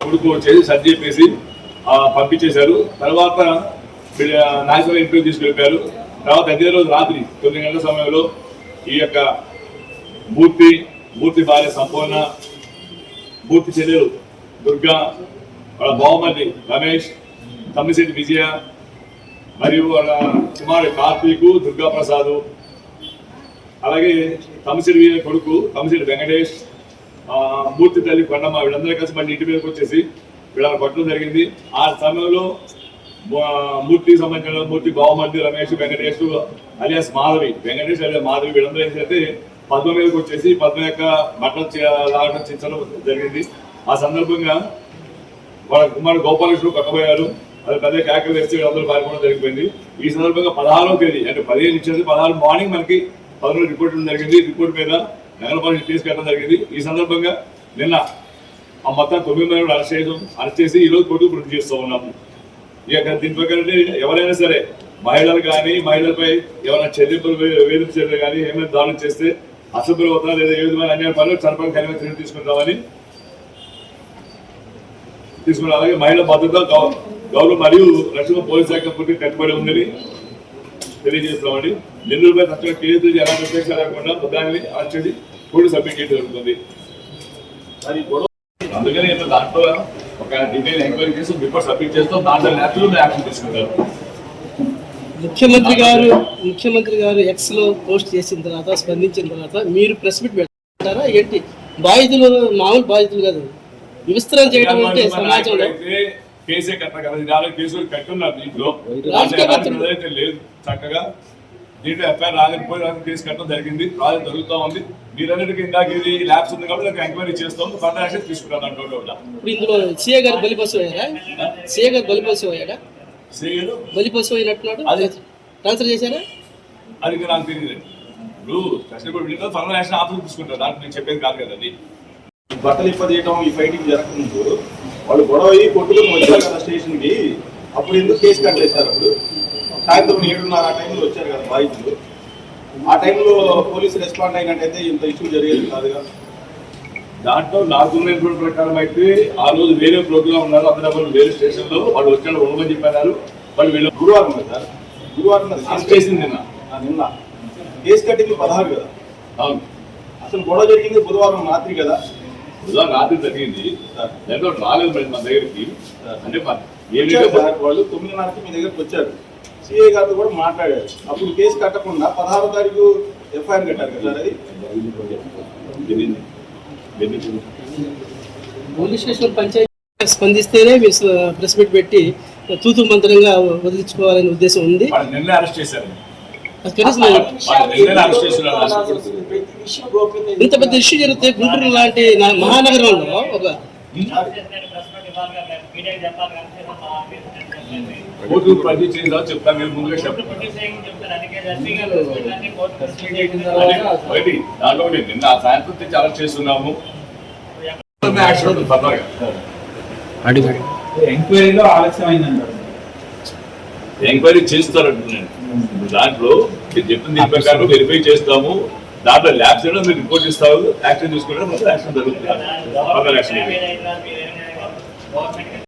కొడుకు వచ్చేసి సర్ది చెప్పేసి పంపించేశారు. తర్వాత నాయకుల ఇంటికి తీసుకెళ్ళిపోయారు. తర్వాత అదే రోజు రాత్రి 9 గంటల సమయంలో ఈ యొక్క మూర్తి భార్య సంపూర్ణ, మూర్తి చెల్లెలు దుర్గా, వాళ్ళ బావమల్లి రమేష్, తమ్మిశెట్టి విజయ మరియు వాళ్ళ కుమారుడు కార్తీకు, దుర్గా ప్రసాద్, అలాగే తమ్మిశెట్టి విజయ కొడుకు తమ్మిశెట్టి వెంకటేష్, మూర్తి తల్లి కొండమ్మ, వీళ్ళందరూ కలిసి మళ్ళీ ఇంటి మీదకి వచ్చేసి వీళ్ళని కొట్టడం జరిగింది. ఆ సమయంలో మూర్తికి సంబంధించిన మూర్తి బావమల్లి రమేష్, వెంకటేష్ అలియాస్ మాధవి, వెంకటేష్ అలియాస్ మాధవి వీళ్ళందరూ ఏంటంటే పద్మ మీదకి వచ్చేసి పద్మ యొక్క బట్టలు లాగడం చించడం జరిగింది. ఆ సందర్భంగా వాళ్ళ కుమారుడు గోపాలకృష్ణ పక్కపోయారు. అది పెద్ద కేకలు వేస్తే వీళ్ళందరూ పాల్గొనడం జరిగిపోయింది. ఈ సందర్భంగా 16వ తేదీ అంటే 15 ఇచ్చేది 16 మార్నింగ్ మనకి 11 రిపోర్ట్ జరిగింది. రిపోర్ట్ మీద నగరపాలక తీసుకెళ్ళడం జరిగింది. ఈ సందర్భంగా నిన్న ఆ మొత్తం 9 మంది అరెస్ట్ చేసి ఈ రోజు కోర్టుకు ప్రొడ్యూస్ చేస్తూ ఉన్నాము. ఇక దీని ప్రకారం ఎవరైనా సరే మహిళలు కానీ మహిళలపై ఎవరైనా చెల్లింపులు వేధింపు చర్యలు కానీ ఏమైనా దాడులు చేస్తే అశుభ్రవత లేదా ఏ విధమైన అన్యాయ పనులు చట్టపరంగా కఠిన చర్యలు తీసుకుంటామని తీసుకున్నారు. అలాగే మహిళల భద్రత గౌరవ మరియు రక్షణ పోలీస్ శాఖ పూర్తి కట్టుబడి ఉందని తెలియజేస్తున్నామండి. నిందితులపై తక్షణ కేసు ఎలాంటి ఉపేక్ష లేకుండా దానిని అరెస్ట్ చేసి కోర్టు సబ్మిట్ చేయడం జరుగుతుంది. అందుకని దాంట్లో ఒక డీటెయిల్ ఎంక్వైరీ చేసి రిపోర్ట్ సబ్మిట్ చేస్తాం. దాంట్లో న్యాచురల్ యాక్షన్ తీసుకుంటారు. ముఖ్యమంత్రి గారు ఎక్స్ లో పోస్ట్ చేసిన తర్వాత స్పందించిన తర్వాత మీరు ప్రెస్ మీట్ పెట్టారా ఏంటి? బాధితులు మామూలు బాధితులు కాదు, విస్తరణ చేయడం అంటే సమాజంలో కేసే కట్టాలి. కేసులు కట్టున్నారు. దీంట్లో లేదు చక్కగా దీంట్లో ఎఫ్ఐఆర్ రాకపోయి కేసు కట్టడం జరిగింది. ప్రాజెక్ట్ జరుగుతూ ఉంది. మీరన్నిటికీ ఇందాక ఇది ల్యాబ్స్ ఉంది కాబట్టి ఎంక్వైరీ చేస్తాం. ఫర్దర్ యాక్షన్ తీసుకుంటాం. ఇప్పుడు ఇందులో సీఏ గారు బలిపశు అయ్యారా? సీఏ గారు బలిపశు అయ్యాడా? బలిపశు అయినట్టున్నాడు. అది ట్రాన్స్ఫర్ చేశారా? అది నాకు తెలియదు. ఇప్పుడు కష్టపడి ఫర్దర్ యాక్షన్ ఆఫీస్ తీసుకుంటారు. దాంట్లో నేను చెప్పేది కాదు కదండి. బట్టలు ఇప్పదీయటం ఈ ఫైటింగ్ జరగకముందు వాళ్ళు గొడవ కొట్టుకుని వచ్చారు కదా స్టేషన్ కి. అప్పుడు ఎందుకు కేసు కట్ చేశారు? అప్పుడు సాయంత్రం 7:30 ఆ టైంలో వచ్చారు కదా బాధితులు. ఆ టైంలో పోలీసు రెస్పాండ్ అయినట్టయితే ఇంత ఇష్యూ జరిగేది కాదుగా. దాంట్లో నాకు ప్రకారం అయితే ఆ రోజు వేరే ప్రోగ్రామ్ ఉన్నారు. అందరూ వేరే స్టేషన్ లో వాళ్ళు వచ్చాడు ఉండమని చెప్పారు. వాళ్ళు వీళ్ళు గురువారం కదా, గురువారం చేసింది నిన్న కేసు కట్టింది 16 కదా. అవును, అసలు గొడవ జరిగింది బుధవారం రాత్రి కదా. బుధవారం రాత్రి జరిగింది. దాంట్లో రాలేదు మరి మన దగ్గరికి. అంటే వాళ్ళు 9:30కి మీ దగ్గరకు వచ్చారు. సిఐ గారితో కూడా మాట్లాడారు. అప్పుడు కేసు కట్టకుండా 16వ తారీఖు ఎఫ్ఐఆర్ కట్టారు కదా. అది పోలీస్ స్టేషన్ పంచాయతీ స్పందిస్తేనే మీరు ప్రెస్ మీట్ పెట్టి తూతు మంత్రంగా వదిలించుకోవాలనే ఉద్దేశం ఉంది. నిన్న అరెస్ట్ చేశారు. ఇంత పెద్ద ఇష్యూ జరిగితే గుంటూరు లాంటి మహానగరంలో ఒక చెప్తాను. ముందుగా దాంట్లో నిన్న సాయంత్రం తెచ్చి అరెస్ట్ చేస్తున్నాము. ఎంక్వైరీలో ఆలస్యం అయిందంటారు. ఎంక్వైరీ చేస్తారంటున్నాను. దాంట్లో మీరు చెప్పిన దీని ప్రకారం వెరిఫై చేస్తాము. దాంట్లో ల్యాబ్స్ మీరు రిపోర్ట్ ఇస్తారు. యాక్షన్ తీసుకుంటే మొత్తం యాక్షన్ జరుగుతుంది.